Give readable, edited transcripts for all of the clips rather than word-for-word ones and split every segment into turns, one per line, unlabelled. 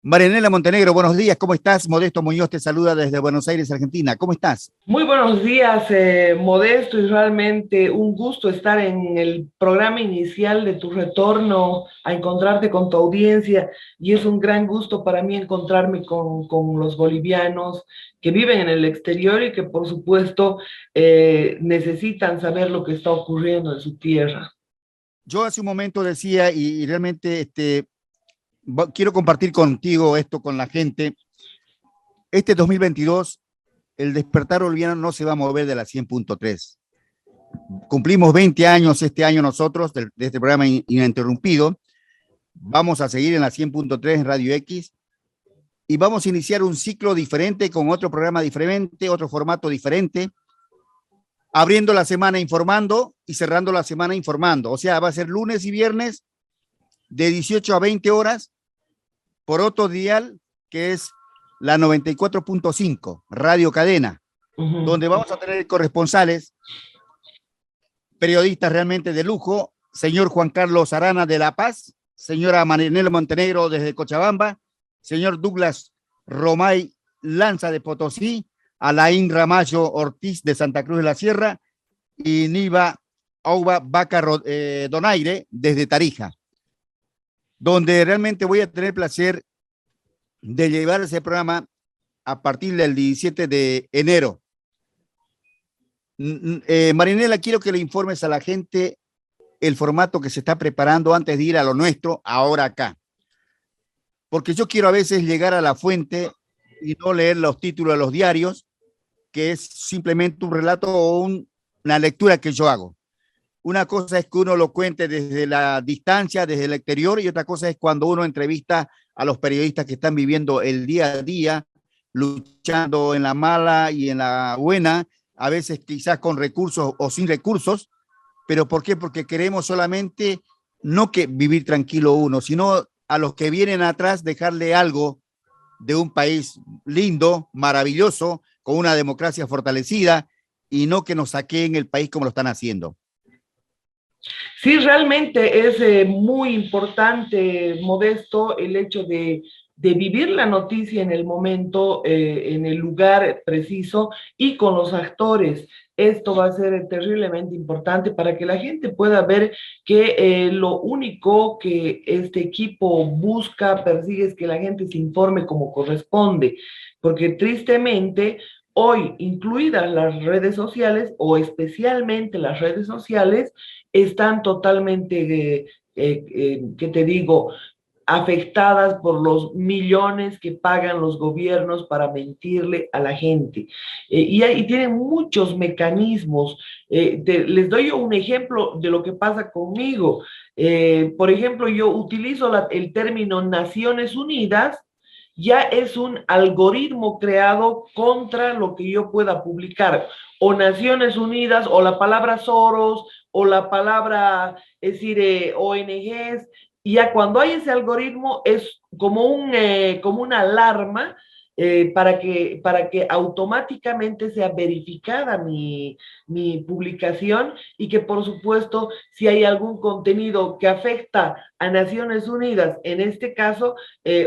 Marianela Montenegro, buenos días, ¿cómo estás? Modesto Muñoz te saluda desde Buenos Aires, Argentina. ¿Cómo estás?
Muy buenos días, Modesto, y realmente un gusto estar en el programa inicial de tu retorno a encontrarte con tu audiencia y es un gran gusto para mí encontrarme con los bolivianos que viven en el exterior y que por supuesto necesitan saber lo que está ocurriendo en su tierra.
Yo hace un momento decía y realmente quiero compartir contigo esto con la gente. Este 2022, el despertar boliviano no se va a mover de la 100.3. Cumplimos 20 años este año nosotros de este programa ininterrumpido. Vamos a seguir en la 100.3 en Radio X y vamos a iniciar un ciclo diferente con otro programa diferente, otro formato diferente, abriendo la semana informando y cerrando la semana informando. O sea, va a ser lunes y viernes de 18 a 20 horas por otro dial que es la 94.5, Radio Cadena, donde vamos a tener corresponsales, periodistas realmente de lujo, señor Juan Carlos Arana de La Paz, señora Marianela Montenegro desde Cochabamba, señor Douglas Romay Lanza de Potosí, Alain Ramallo Ortiz de Santa Cruz de la Sierra y Niva Auba Vaca Donaire desde Tarija, donde realmente voy a tener placer de llevar ese programa a partir del 17 de enero. Marinela, quiero que le informes a la gente el formato que se está preparando antes de ir a lo nuestro, ahora acá. Porque yo quiero a veces llegar a la fuente y no leer los títulos de los diarios, que es simplemente un relato o una lectura que yo hago. Una cosa es que uno lo cuente desde la distancia, desde el exterior, y otra cosa es cuando uno entrevista a los periodistas que están viviendo el día a día, luchando en la mala y en la buena, a veces quizás con recursos o sin recursos. ¿Pero por qué? Porque queremos solamente no que vivir tranquilo uno, sino a los que vienen atrás dejarle algo de un país lindo, maravilloso, con una democracia fortalecida, y no que nos saqueen el país como lo están haciendo.
Sí, realmente es muy importante, Modesto, el hecho de vivir la noticia en el momento, en el lugar preciso y con los actores. Esto va a ser terriblemente importante para que la gente pueda ver que lo único que este equipo busca, persigue, es que la gente se informe como corresponde, porque tristemente hoy, incluidas las redes sociales o especialmente las redes sociales, están totalmente, ¿qué te digo?, afectadas por los millones que pagan los gobiernos para mentirle a la gente. Y tienen muchos mecanismos. Les doy un ejemplo de lo que pasa conmigo. Por ejemplo, yo utilizo el término Naciones Unidas, ya es un algoritmo creado contra lo que yo pueda publicar, o Naciones Unidas, o la palabra Soros, o la palabra, es decir, ONGs, y ya cuando hay ese algoritmo es como una alarma para que automáticamente sea verificada mi publicación y que por supuesto si hay algún contenido que afecta a Naciones Unidas, en este caso,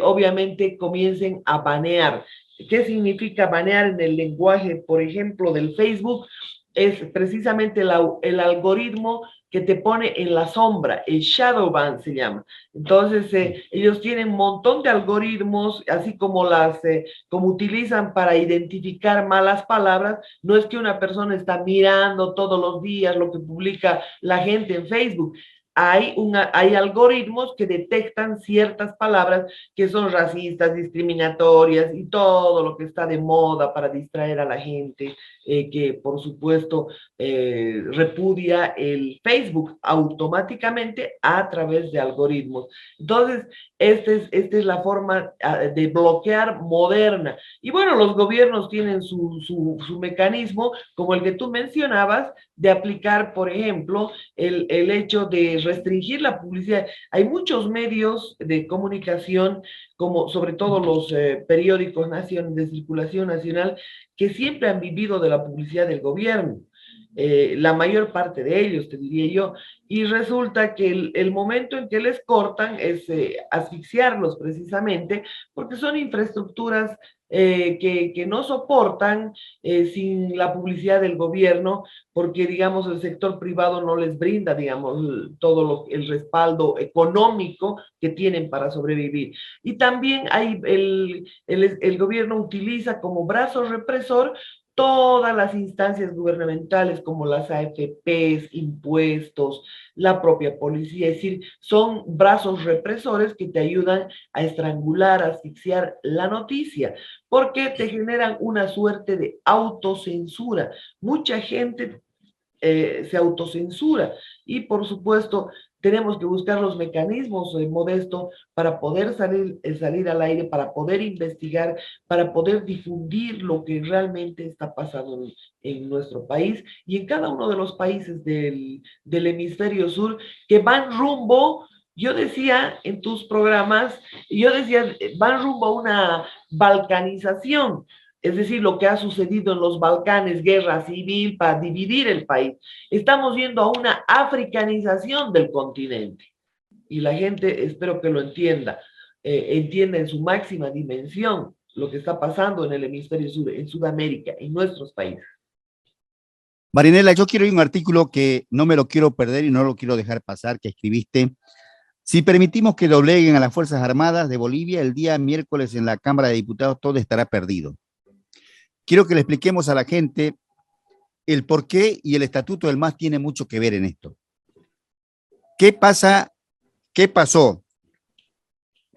obviamente comiencen a banear. ¿Qué significa banear en el lenguaje, por ejemplo, del Facebook? Es precisamente el algoritmo que te pone en la sombra, el shadow ban se llama. Entonces, ellos tienen un montón de algoritmos, así como como utilizan para identificar malas palabras. No es que una persona está mirando todos los días lo que publica la gente en Facebook. Hay algoritmos que detectan ciertas palabras que son racistas, discriminatorias y todo lo que está de moda para distraer a la gente, que por supuesto repudia el Facebook automáticamente a través de algoritmos. Entonces, esta es la forma de bloquear moderna. Y bueno, los gobiernos tienen su mecanismo, como el que tú mencionabas, de aplicar, por ejemplo, el hecho de restringir la publicidad. Hay muchos medios de comunicación, como sobre todo los periódicos de circulación nacional, que siempre han vivido de la publicidad del gobierno. la mayor parte de ellos, te diría yo, y resulta que el momento en que les cortan es asfixiarlos precisamente, porque son infraestructuras que no soportan sin la publicidad del gobierno, porque, digamos, el sector privado no les brinda, digamos, el respaldo económico que tienen para sobrevivir. Y también hay el gobierno utiliza como brazo represor todas las instancias gubernamentales como las AFPs, impuestos, la propia policía, es decir, son brazos represores que te ayudan a estrangular, a asfixiar la noticia, porque te generan una suerte de autocensura. Mucha gente se autocensura y por supuesto tenemos que buscar los mecanismos, Modesto, para poder salir al aire, para poder investigar, para poder difundir lo que realmente está pasando en nuestro país y en cada uno de los países del hemisferio sur que van rumbo, yo decía en tus programas, yo decía, van rumbo a una balcanización, es decir, lo que ha sucedido en los Balcanes, guerra civil para dividir el país. Estamos yendo a una africanización del continente y la gente, espero que lo entienda, entienda en su máxima dimensión lo que está pasando en el hemisferio sur, en Sudamérica, en nuestros países.
Marinela, yo quiero ir a un artículo que no me lo quiero perder y no lo quiero dejar pasar, que escribiste. Si permitimos que dobleguen a las Fuerzas Armadas de Bolivia, el día miércoles en la Cámara de Diputados todo estará perdido. Quiero que le expliquemos a la gente el por qué y el Estatuto del MAS tiene mucho que ver en esto. ¿Qué pasa? ¿Qué pasó?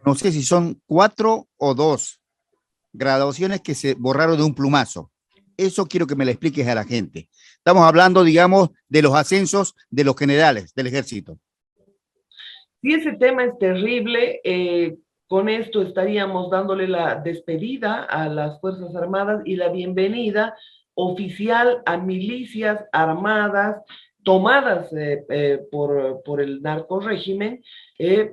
No sé si son 4 o 2 graduaciones que se borraron de un plumazo. Eso quiero que me lo expliques a la gente. Estamos hablando, digamos, de los ascensos de los generales del ejército.
Sí, ese tema es terrible. Con esto estaríamos dándole la despedida a las Fuerzas Armadas y la bienvenida oficial a milicias armadas tomadas por el narcorrégimen,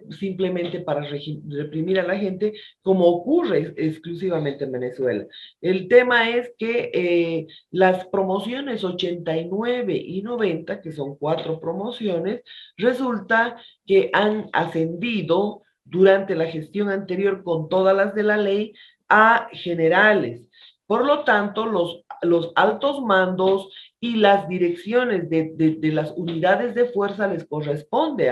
simplemente para reprimir a la gente, como ocurre exclusivamente en Venezuela. El tema es que las promociones 89 y 90, que son 4 promociones, resulta que han ascendido durante la gestión anterior con todas las de la ley a generales. Por lo tanto, los altos mandos y las direcciones de las unidades de fuerza les corresponde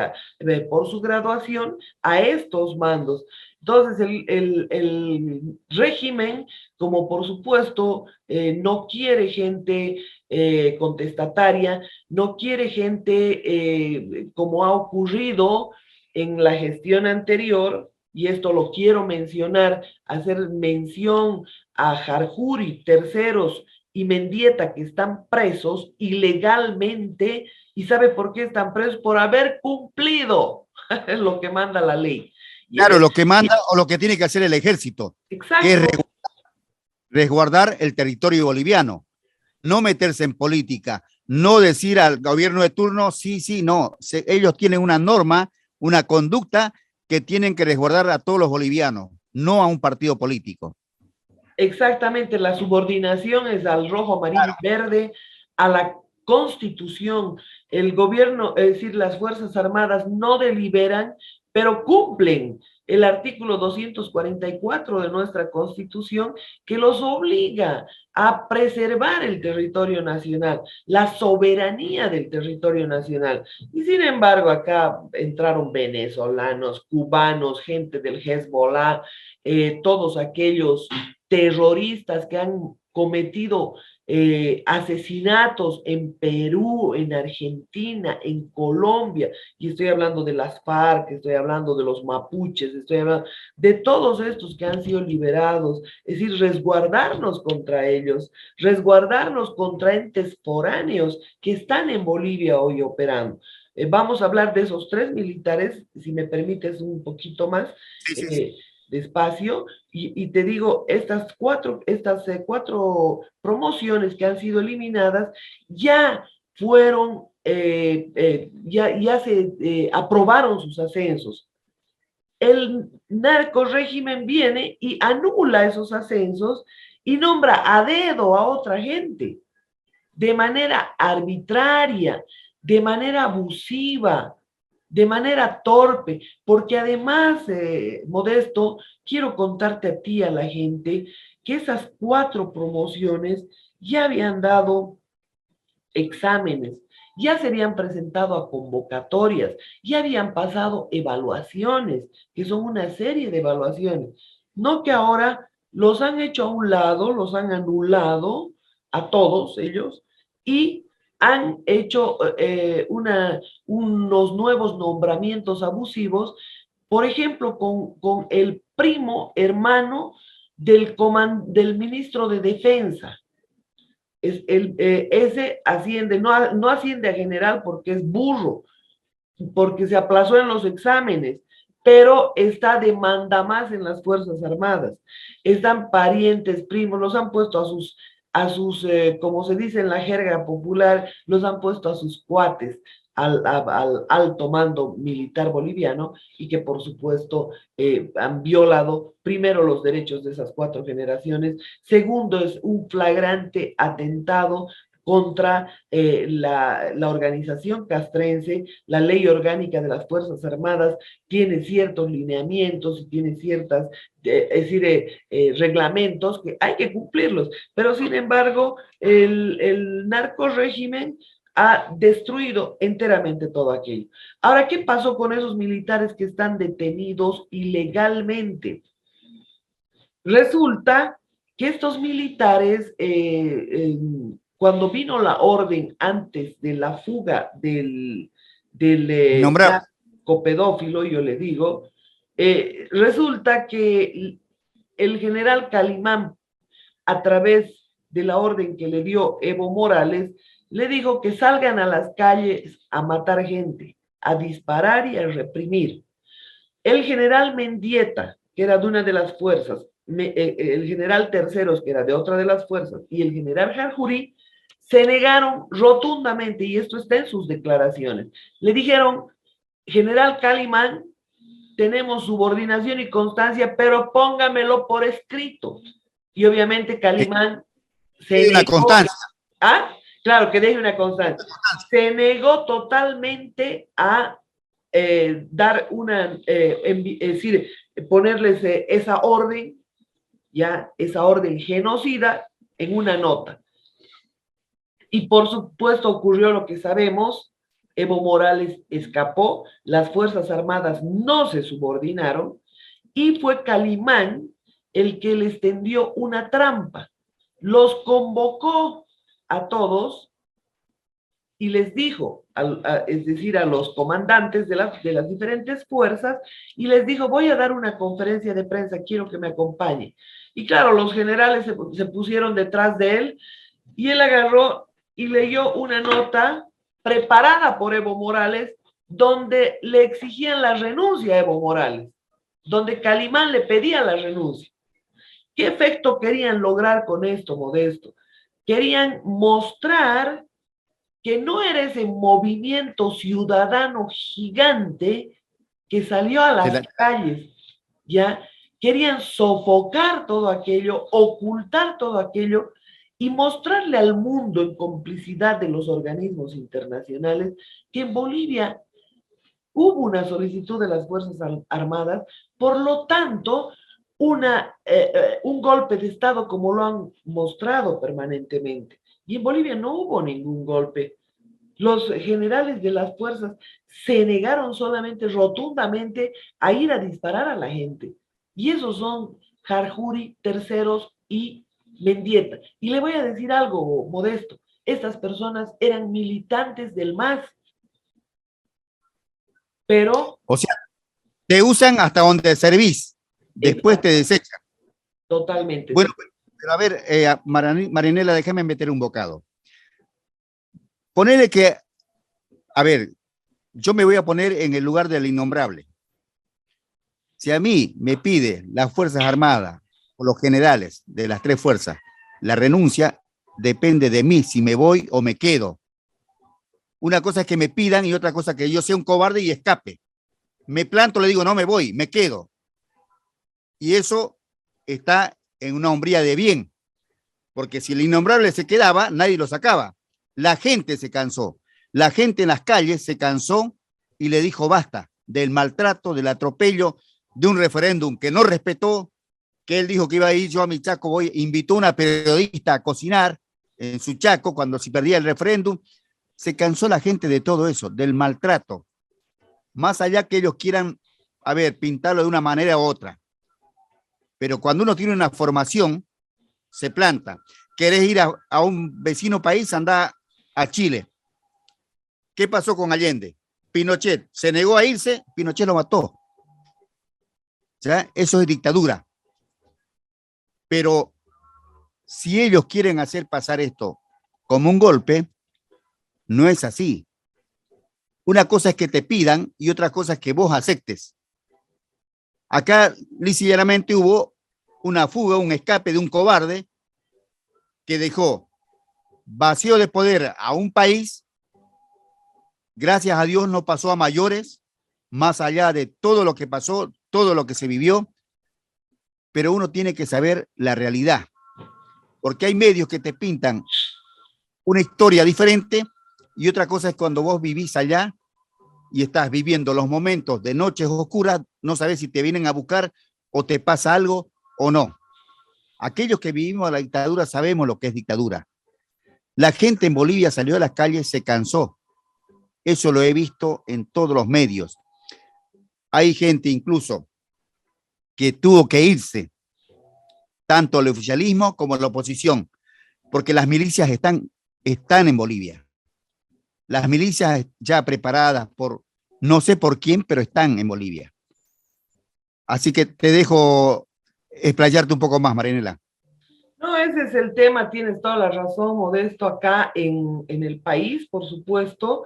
por su graduación a estos mandos. Entonces, el régimen, como por supuesto no quiere gente contestataria, no quiere gente como ha ocurrido en la gestión anterior, y esto lo quiero mencionar, hacer mención a Jarjuri, terceros y Mendieta, que están presos ilegalmente. ¿Y sabe por qué están presos? Por haber cumplido lo que manda la ley.
Claro, lo que manda o lo que tiene que hacer el ejército,
exacto,
que es resguardar el territorio boliviano, no meterse en política, no decir al gobierno de turno, sí, sí, no. Ellos tienen una norma, una conducta que tienen que resguardar a todos los bolivianos, no a un partido político.
Exactamente, la subordinación es al rojo, amarillo y verde, a la Constitución. El gobierno, es decir, las Fuerzas Armadas no deliberan, pero cumplen el artículo 244 de nuestra Constitución, que los obliga a preservar el territorio nacional, la soberanía del territorio nacional. Y sin embargo, acá entraron venezolanos, cubanos, gente del Hezbollah, todos aquellos terroristas que han cometido asesinatos en Perú, en Argentina, en Colombia, y estoy hablando de las FARC, estoy hablando de los mapuches, estoy hablando de todos estos que han sido liberados, es decir, resguardarnos contra ellos, resguardarnos contra entes foráneos que están en Bolivia hoy operando. Vamos a hablar de esos 3 militares, si me permites un poquito más.
Sí, sí, sí.
Despacio, y te digo, estas cuatro promociones que han sido eliminadas ya fueron, ya se aprobaron sus ascensos. El narco régimen viene y anula esos ascensos y nombra a dedo a otra gente. de manera arbitraria, de manera abusiva, de manera torpe, porque además, Modesto, quiero contarte a ti, a la gente, que esas 4 promociones ya habían dado exámenes, ya se habían presentado a convocatorias, ya habían pasado evaluaciones, que son una serie de evaluaciones. No que ahora los han hecho a un lado, los han anulado a todos ellos y han hecho unos nuevos nombramientos abusivos, por ejemplo, con el primo hermano del ministro de Defensa. Ese asciende, no asciende a general porque es burro, porque se aplazó en los exámenes, pero está de manda más en las Fuerzas Armadas. Están parientes, primos, los han puesto como se dice en la jerga popular, los han puesto a sus cuates al alto mando militar boliviano y que por supuesto han violado primero los derechos de esas 4 generaciones, segundo es un flagrante atentado contra la organización castrense. La ley orgánica de las Fuerzas Armadas tiene ciertos lineamientos y tiene ciertas, es decir, reglamentos que hay que cumplirlos, pero sin embargo el narcorrégimen ha destruido enteramente todo aquello. Ahora, ¿qué pasó con esos militares que están detenidos ilegalmente? Resulta que estos militares, cuando vino la orden antes de la fuga del narcopedófilo, yo le digo, resulta que el general Calimán, a través de la orden que le dio Evo Morales, le dijo que salgan a las calles a matar gente, a disparar y a reprimir. El general Mendieta, que era de una de las fuerzas, el general Terceros, que era de otra de las fuerzas, y el general Jarjurí, se negaron rotundamente, y esto está en sus declaraciones. Le dijeron, general Calimán, tenemos subordinación y constancia, pero póngamelo por escrito. Y obviamente Calimán se
una
negó.
constancia.
¿Ah? Claro, que deje una constancia. Se negó totalmente a dar una, es decir, ponerles esa orden, ya, esa orden genocida en una nota. Y por supuesto ocurrió lo que sabemos, Evo Morales escapó, las Fuerzas Armadas no se subordinaron y fue Calimán el que les tendió una trampa. Los convocó a todos y les dijo, es decir, a los comandantes de las diferentes fuerzas, y les dijo, voy a dar una conferencia de prensa, quiero que me acompañe. Y claro, los generales se pusieron detrás de él, y él agarró y leyó una nota preparada por Evo Morales, donde le exigían la renuncia a Evo Morales, donde Calimán le pedía la renuncia. ¿Qué efecto querían lograr con esto, Modesto? Querían mostrar que no era ese movimiento ciudadano gigante que salió a las calles, ¿ya? Querían sofocar todo aquello, ocultar todo aquello y mostrarle al mundo, en complicidad de los organismos internacionales, que en Bolivia hubo una solicitud de las Fuerzas Armadas, por lo tanto, un golpe de Estado como lo han mostrado permanentemente. Y en Bolivia no hubo ningún golpe. Los generales de las fuerzas se negaron solamente rotundamente a ir a disparar a la gente. Y esos son Jarjurí, Terceros y Mendieta. Y le voy a decir algo, Modesto. Estas personas eran militantes del MAS. Pero...
O sea, te usan hasta donde servís. Después te desechan.
Totalmente.
Bueno, pero a ver, Marinela, déjame meter un bocado. Ponele que, a ver, yo me voy a poner en el lugar del innombrable. Si a mí me pide las Fuerzas Armadas o los generales de las 3 fuerzas la renuncia, depende de mí si me voy o me quedo. Una cosa es que me pidan y otra cosa que yo sea un cobarde y escape. Me planto, le digo, no me voy, me quedo. Y eso está en una hombría de bien, porque si el innombrable se quedaba, nadie lo sacaba. La gente se cansó. La gente en las calles se cansó y le dijo basta del maltrato, del atropello, de un referéndum que no respetó, que él dijo que iba a ir yo a mi Chaco, invitó a una periodista a cocinar en su Chaco cuando se perdía el referéndum. Se cansó la gente de todo eso, del maltrato. Más allá que ellos quieran, a ver, pintarlo de una manera u otra. Pero cuando uno tiene una formación, se planta. ¿Querés ir a un vecino país? Anda a Chile. ¿Qué pasó con Allende? Pinochet se negó a irse, Pinochet lo mató. ¿Ya? Eso es dictadura. Pero si ellos quieren hacer pasar esto como un golpe, no es así. Una cosa es que te pidan y otra cosa es que vos aceptes. Acá, lisa y llanamente, hubo una fuga, un escape de un cobarde que dejó vacío de poder a un país. Gracias a Dios no pasó a mayores, más allá de todo lo que pasó, todo lo que se vivió, pero uno tiene que saber la realidad, porque hay medios que te pintan una historia diferente y otra cosa es cuando vos vivís allá y estás viviendo los momentos de noches oscuras, no sabes si te vienen a buscar o te pasa algo o no. Aquellos que vivimos la dictadura sabemos lo que es dictadura. La gente en Bolivia salió a las calles, se cansó. Eso lo he visto en todos los medios. Hay gente incluso que tuvo que irse, tanto el oficialismo como la oposición, porque las milicias están en Bolivia. Las milicias ya preparadas por, no sé por quién, pero están en Bolivia. Así que te dejo explayarte un poco más, Marianela.
No, ese es el tema, tienes toda la razón, Modesto, acá en el país, por supuesto.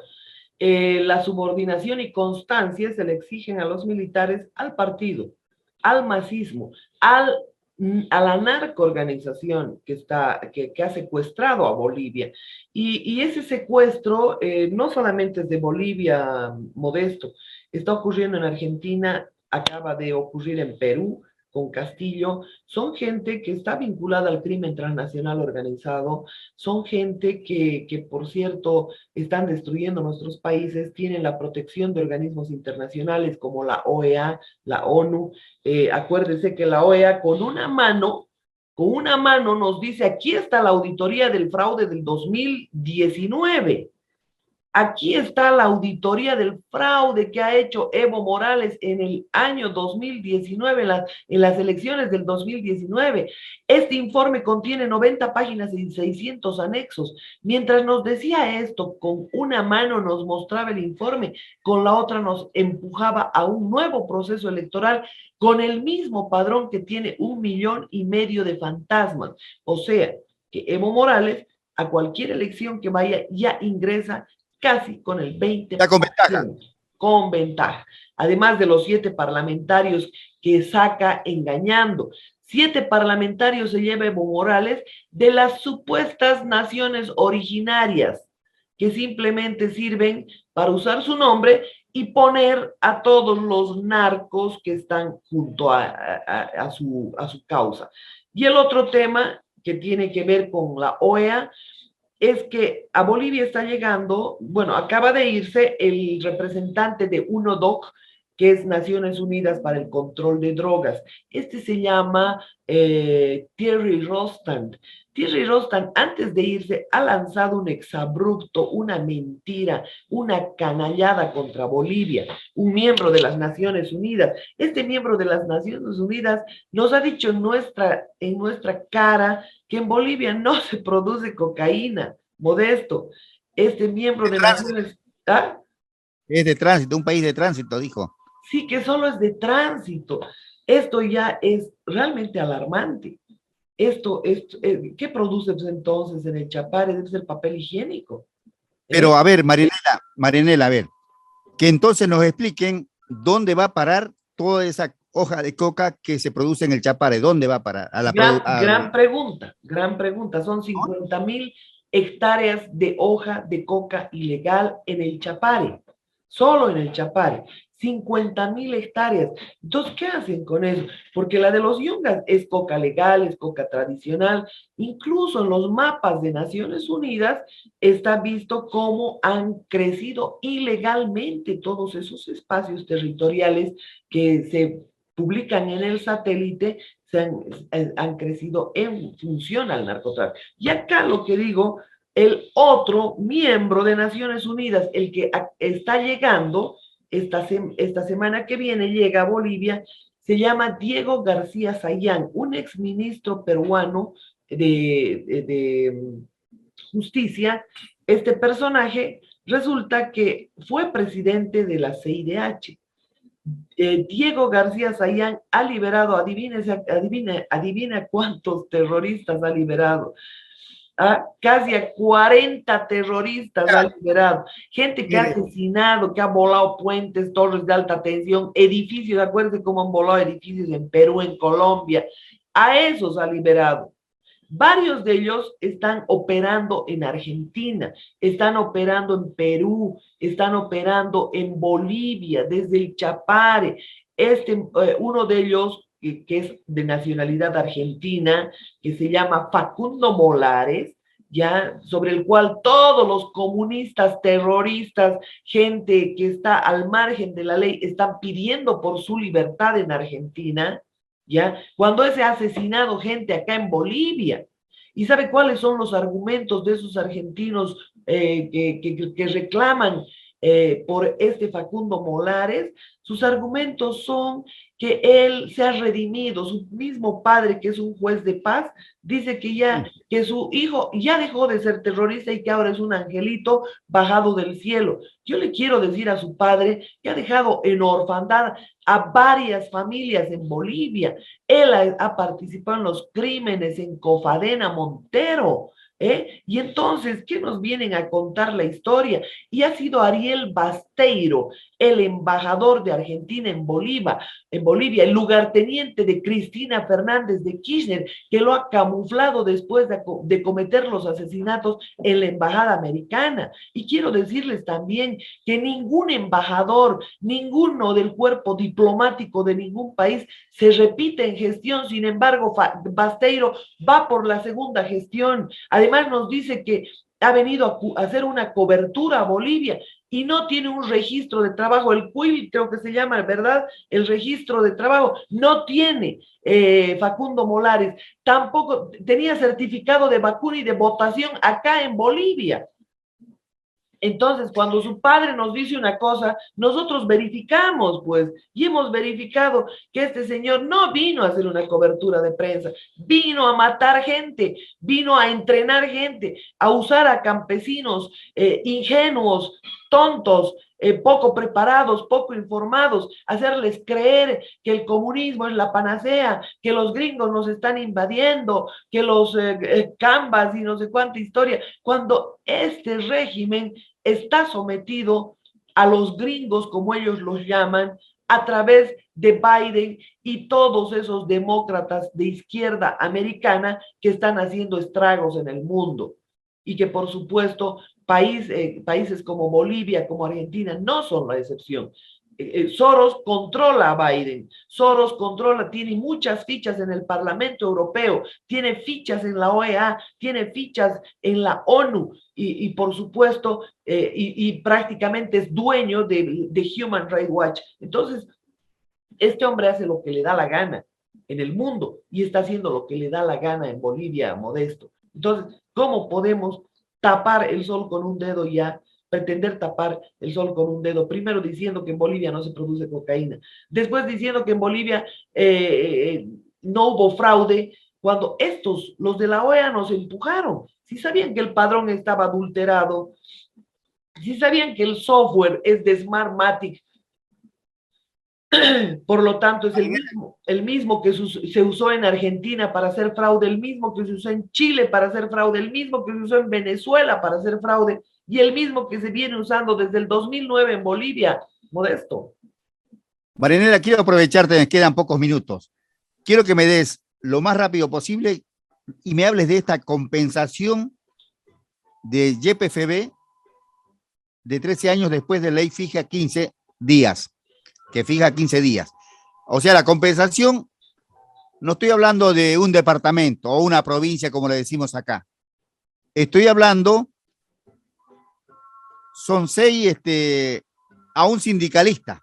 La subordinación y constancia se le exigen a los militares al partido, al masismo, a la narcoorganización que ha secuestrado a Bolivia. Y ese secuestro no solamente es de Bolivia, Modesto, está ocurriendo en Argentina, acaba de ocurrir en Perú, con Castillo, son gente que está vinculada al crimen transnacional organizado, son gente que, por cierto, están destruyendo nuestros países, tienen la protección de organismos internacionales como la OEA, la ONU. Acuérdese que la OEA con una mano nos dice, aquí está la auditoría del fraude del 2019. Aquí está la auditoría del fraude que ha hecho Evo Morales en el año 2019, en las elecciones del 2019. Este informe contiene 90 páginas y 600 anexos. Mientras nos decía esto, con una mano nos mostraba el informe, con la otra nos empujaba a un nuevo proceso electoral con el mismo padrón que tiene 1,5 millones de fantasmas. O sea, que Evo Morales a cualquier elección que vaya ya ingresa casi con el 20%.
Ya con ventaja.
Con ventaja. Además de los 7 parlamentarios que saca engañando. 7 parlamentarios se lleva Evo Morales de las supuestas naciones originarias, que simplemente sirven para usar su nombre y poner a todos los narcos que están junto a su causa. Y el otro tema que tiene que ver con la OEA es que a Bolivia está llegando, bueno, acaba de irse el representante de UNODC, que es Naciones Unidas para el Control de Drogas. Este se llama Thierry Rostand. Thierry Rostand, antes de irse, ha lanzado un exabrupto, una mentira, una canallada contra Bolivia, un miembro de las Naciones Unidas. Este miembro de las Naciones Unidas nos ha dicho en nuestra cara que en Bolivia no se produce cocaína, Modesto. Este miembro de Naciones... ¿Ah?
Es de tránsito, un país de tránsito, dijo.
Sí, que solo es de tránsito. Esto ya es realmente alarmante. ¿Qué produce entonces en el Chapare? Debe ser papel higiénico.
Pero a ver, Marianela, a ver, que entonces nos expliquen dónde va a parar toda esa hoja de coca que se produce en el Chapare, ¿dónde va a parar?
Gran pregunta. Son 50,000 hectáreas de hoja de coca ilegal en el Chapare, solo en el Chapare. 50.000 hectáreas. Entonces, ¿qué hacen con eso? Porque la de los yungas es coca legal, es coca tradicional. Incluso en los mapas de Naciones Unidas está visto cómo han crecido ilegalmente todos esos espacios territoriales que se publican en el satélite, han crecido en función al narcotráfico. Y acá lo que digo, el otro miembro de Naciones Unidas, el que está llegando, esta semana que viene llega a Bolivia, se llama Diego García Sayán, un exministro peruano de Justicia. Este personaje resulta que fue presidente de la CIDH. Diego García Sayán ha liberado, adivina cuántos terroristas ha liberado. Casi a 40 terroristas ha liberado. Gente que ha asesinado, que ha volado puentes, torres de alta tensión, edificios, acuérdense cómo han volado edificios en Perú, en Colombia. A esos ha liberado. Varios de ellos están operando en Argentina, están operando en Perú, están operando en Bolivia, desde el Chapare. Uno de ellos, que es de nacionalidad argentina, que se llama Facundo Molares, ya, sobre el cual todos los comunistas, terroristas, gente que está al margen de la ley, están pidiendo por su libertad en Argentina, ¿ya? Cuando ese ha asesinado gente acá en Bolivia. ¿Y sabe cuáles son los argumentos de esos argentinos que reclaman por este Facundo Molares? Sus argumentos son que él se ha redimido, su mismo padre, que es un juez de paz, dice que su hijo ya dejó de ser terrorista y que ahora es un angelito bajado del cielo. Yo le quiero decir a su padre que ha dejado en orfandad a varias familias en Bolivia. Él ha participado en los crímenes en Cofadena, Montero. Y entonces, ¿qué nos vienen a contar la historia? Y ha sido Ariel Basteiro, el embajador de Argentina en Bolivia, el lugarteniente de Cristina Fernández de Kirchner, que lo ha camuflado después de cometer los asesinatos en la embajada americana. Y quiero decirles también que ningún embajador, ninguno del cuerpo diplomático de ningún país se repite en gestión. Sin embargo, Basteiro va por la segunda gestión. Además nos dice que ha venido a hacer una cobertura a Bolivia y no tiene un registro de trabajo, el CUIL creo que se llama, ¿verdad? El registro de trabajo, no tiene Facundo Molares, tampoco tenía certificado de vacuna y de votación acá en Bolivia. Entonces, cuando su padre nos dice una cosa, nosotros verificamos, pues, y hemos verificado que este señor no vino a hacer una cobertura de prensa, vino a matar gente, vino a entrenar gente, a usar a campesinos ingenuos, tontos, poco preparados, poco informados, hacerles creer que el comunismo es la panacea, que los gringos nos están invadiendo, que los cambas y no sé cuánta historia, cuando este régimen está sometido a los gringos, como ellos los llaman, a través de Biden y todos esos demócratas de izquierda americana que están haciendo estragos en el mundo. Y que, por supuesto, países como Bolivia, como Argentina, no son la excepción. Soros controla a Biden, Soros controla, tiene muchas fichas en el Parlamento Europeo, tiene fichas en la OEA, tiene fichas en la ONU y por supuesto, y prácticamente es dueño de Human Rights Watch. Entonces, este hombre hace lo que le da la gana en el mundo y está haciendo lo que le da la gana en Bolivia, Modesto. Entonces, ¿cómo podemos tapar el sol con un dedo ya? Pretender tapar el sol con un dedo, primero diciendo que en Bolivia no se produce cocaína, después diciendo que en Bolivia no hubo fraude, cuando los de la OEA nos empujaron. Si sabían que el padrón estaba adulterado, si sabían que el software es de Smartmatic, por lo tanto es el mismo que se usó en Argentina para hacer fraude, el mismo que se usó en Chile para hacer fraude, el mismo que se usó en Venezuela para hacer fraude y el mismo que se viene usando desde el 2009 en Bolivia, Modesto.
Marianela, quiero aprovecharte, me quedan pocos minutos. Quiero que me des lo más rápido posible y me hables de esta compensación de YPFB de 13 años después de ley fija 15 días. que fija 15 días. O sea, la compensación, no estoy hablando de un departamento o una provincia, como le decimos acá. Estoy hablando, son 6 a un sindicalista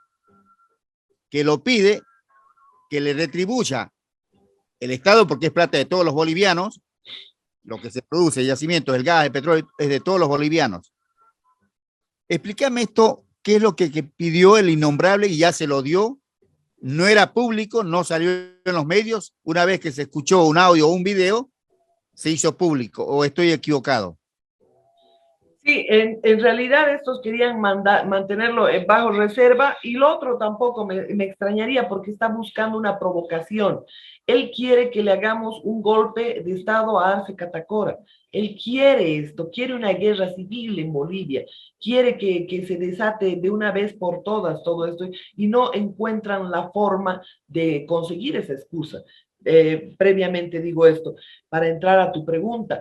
que lo pide, que le retribuya el Estado, porque es plata de todos los bolivianos, lo que se produce, el yacimiento, el gas, el petróleo, es de todos los bolivianos. Explícame esto, ¿qué es lo que pidió el innombrable y ya se lo dio? No era público, no salió en los medios. Una vez que se escuchó un audio o un video, se hizo público, ¿o estoy equivocado?
Sí, en realidad estos querían mantenerlo bajo reserva y lo otro tampoco me extrañaría porque está buscando una provocación. Él quiere que le hagamos un golpe de Estado a Arce Catacora. Él quiere esto, quiere una guerra civil en Bolivia, quiere que se desate de una vez por todas todo esto y no encuentran la forma de conseguir esa excusa. Previamente digo esto, para entrar a tu pregunta.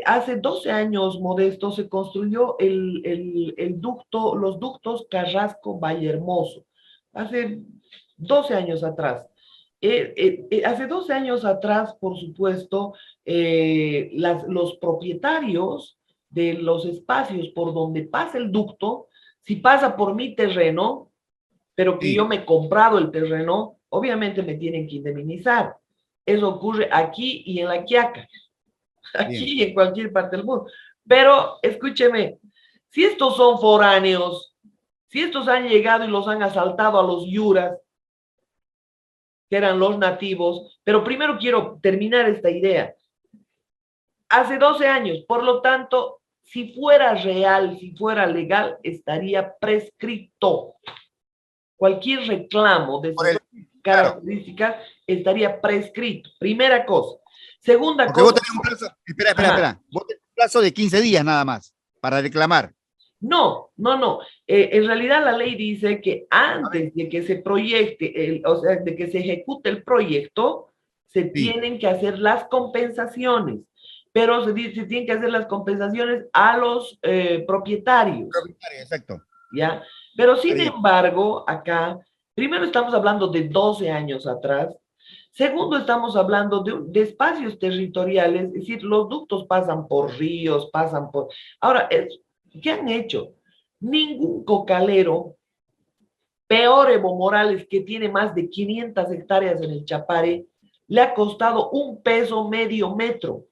Hace 12 años, Modesto, se construyó el ducto, los ductos Carrasco-Valle Hermoso. Hace 12 años atrás. Hace 12 años atrás, por supuesto, los propietarios de los espacios por donde pasa el ducto, si pasa por mi terreno, pero que
Sí,
yo me he comprado el terreno, obviamente me tienen que indemnizar. Eso ocurre aquí y en La Quiaca,
bien.
aquí y en cualquier parte del mundo. Pero escúcheme, si estos son foráneos, si estos han llegado y los han asaltado a los yuras, que eran los nativos, pero primero quiero terminar esta idea. Hace 12 años, por lo tanto, si fuera real, si fuera legal, estaría prescrito. Cualquier reclamo de
Por
esas
el, claro,
características estaría prescrito. Primera cosa. Segunda
porque vos
cosa.
tenés un plazo, espera, espera,
Ajá.
espera. Vos tenés un plazo de 15 días nada más para reclamar.
No, no, no. En realidad la ley dice que
A ver,
antes de que se proyecte, o sea, de que se ejecute el proyecto, se
sí,
tienen que hacer las compensaciones, pero se tienen que hacer las compensaciones a los propietarios,
exacto.
¿ya? Pero
Está
sin
bien.
embargo, acá, primero estamos hablando de 12 años atrás, segundo estamos hablando de espacios territoriales, es decir, los ductos pasan por ríos, pasan por... Ahora, ¿qué han hecho? Ningún cocalero, peor Evo Morales, que tiene más de 500 hectáreas en el Chapare, le ha costado $1 medio metro.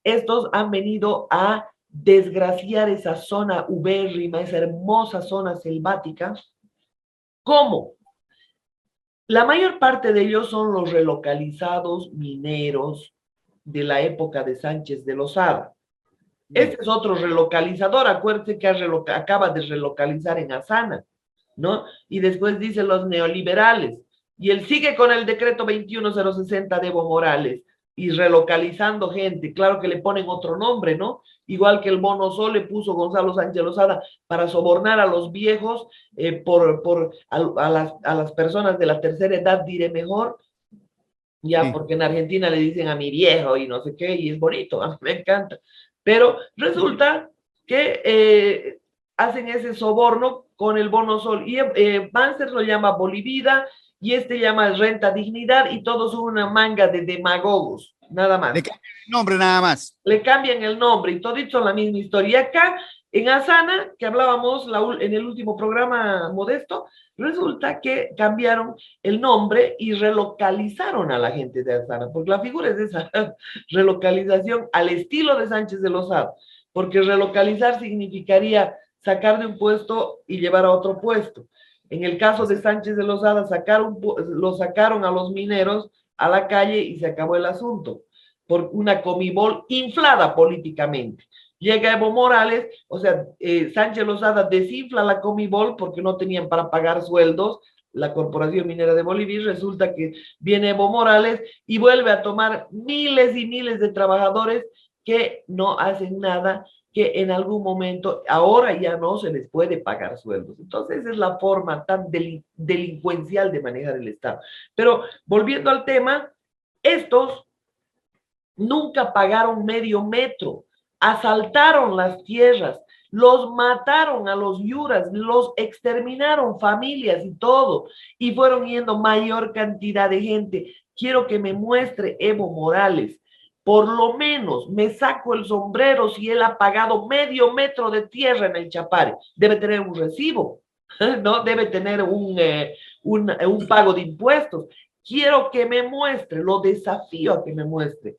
Estos han venido a desgraciar esa zona ubérrima, esa hermosa zona selvática. ¿Cómo? La mayor parte de ellos son los relocalizados mineros de la época de Sánchez de Lozada.
Bien.
Este es otro relocalizador, acuérdense que acaba de relocalizar en Asana, ¿no? Y después dice los neoliberales. Y él sigue con el decreto 21060 de Evo Morales y relocalizando gente. Claro que le ponen otro nombre, ¿no? Igual que el Bono Sol le puso Gonzalo Sánchez Lozada para sobornar a los viejos, a las personas de la tercera edad, diré mejor, ya,
Sí.
porque en Argentina le dicen a mi viejo y no sé qué, y es bonito, a mí me encanta. Pero resulta que hacen ese soborno con el Bono Sol. Y Banzer lo llama Bolivida y este llama Renta Dignidad y todos son una manga de demagogos, nada
Le
más.
cambian el nombre nada más.
Le cambian el nombre y todos son la misma historia. Y acá, en Asana, que hablábamos en el último programa Modesto, resulta que cambiaron el nombre y relocalizaron a la gente de Asana, porque la figura es esa, relocalización al estilo de Sánchez de Lozada, porque relocalizar significaría sacar de un puesto y llevar a otro puesto. En el caso de Sánchez de Lozada, lo sacaron a los mineros a la calle y se acabó el asunto por una comibol inflada políticamente. Llega Evo Morales, o sea, Sánchez Lozada desinfla la comibol porque no tenían para pagar sueldos, la Corporación Minera de Bolivia, y resulta que viene Evo Morales y vuelve a tomar miles y miles de trabajadores que no hacen nada, que en algún momento, ahora ya no se les puede pagar sueldos. Entonces, esa es la forma tan delincuencial de manejar el Estado. Pero volviendo al tema, estos nunca pagaron medio metro, asaltaron las tierras, los mataron a los yuras, los exterminaron familias y todo, y fueron yendo mayor cantidad de gente. Quiero que me muestre Evo Morales. Por lo menos me saco el sombrero si él ha pagado medio metro de tierra en el Chapare. Debe tener un recibo, ¿no? Debe tener un pago de impuestos. Quiero que me muestre, lo desafío a que me muestre,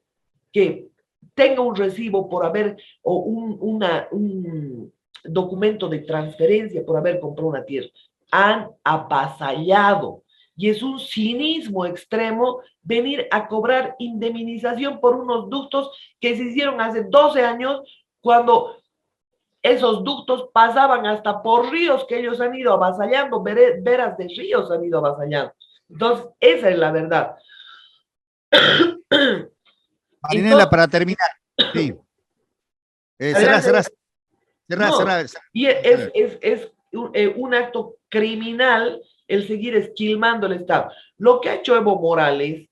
que tenga un recibo por haber, o un documento de transferencia por haber comprado una tierra. Han avasallado. Y es un cinismo extremo venir a cobrar indemnización por unos ductos que se hicieron hace 12 años, cuando esos ductos pasaban hasta por ríos que ellos han ido avasallando, veras de ríos han ido avasallando. Entonces, esa es la verdad.
Marinela, para terminar. Sí. Cerrá.
Y es un acto criminal el seguir esquilmando el Estado. Lo que ha hecho Evo Morales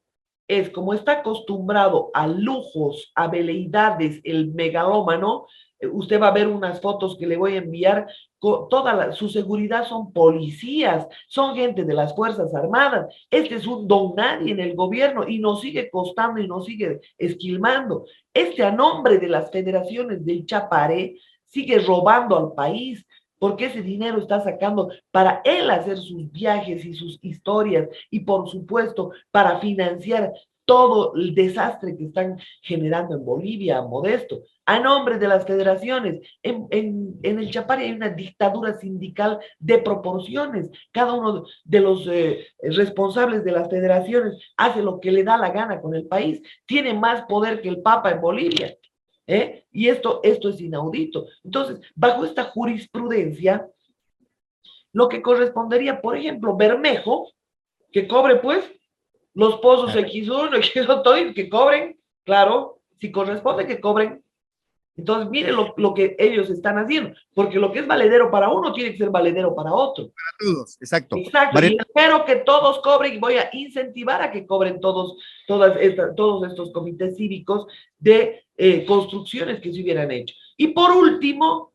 es, como está acostumbrado a lujos, a veleidades, el megalómano, usted va a ver unas fotos que le voy a enviar, su seguridad son policías, son gente de las Fuerzas Armadas. Este es un don nadie en el gobierno y nos sigue costando y nos sigue esquilmando. A nombre de las federaciones del Chapare, sigue robando al país, porque ese dinero está sacando para él hacer sus viajes y sus historias, y por supuesto para financiar todo el desastre que están generando en Bolivia, Modesto, a nombre de las federaciones. En el Chapare hay una dictadura sindical de proporciones. Cada uno de los responsables de las federaciones hace lo que le da la gana con el país. Tiene más poder que el Papa en Bolivia. Y esto es inaudito. Entonces, bajo esta jurisprudencia, lo que correspondería, por ejemplo, Bermejo, que cobre pues los pozos X1, X2, que cobren, claro, si corresponde que cobren. Entonces, miren lo que ellos están haciendo, porque lo que es valedero para uno tiene que ser valedero para otro.
Para todos, exacto.
Exacto, y espero que todos cobren, y voy a incentivar a que cobren todos estos comités cívicos de construcciones que se hubieran hecho. Y por último,